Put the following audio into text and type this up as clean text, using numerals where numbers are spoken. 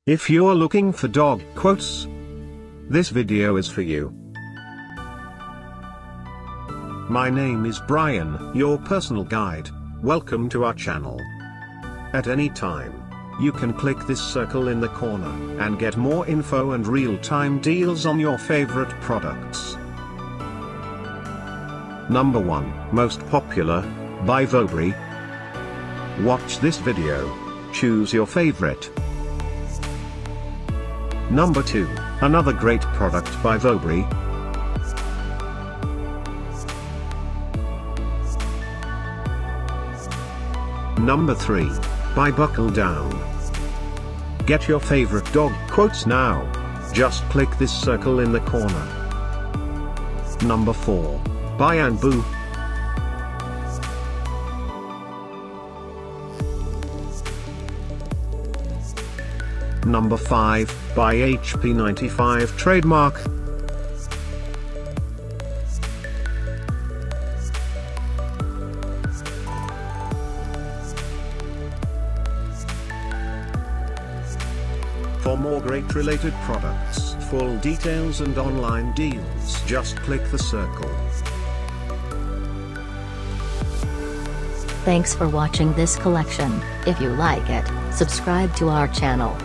If you're looking for dog quotes, this video is for you. My name is Brian, your personal guide. Welcome to our channel. At any time, you can click this circle in the corner and get more info and real-time deals on your favorite products. Number 1, Most Popular, by Voberry. Watch this video. Choose your favorite. Number 2, another great product by Voberry. Number 3, by Buckle Down. Get your favorite dog quotes now. Just click this circle in the corner. Number 4, by Anboo. Number 5, by HP95 trademark. For more great related products, full details and online deals, just click the circle. Thanks for watching this collection. If you like it, subscribe to our channel.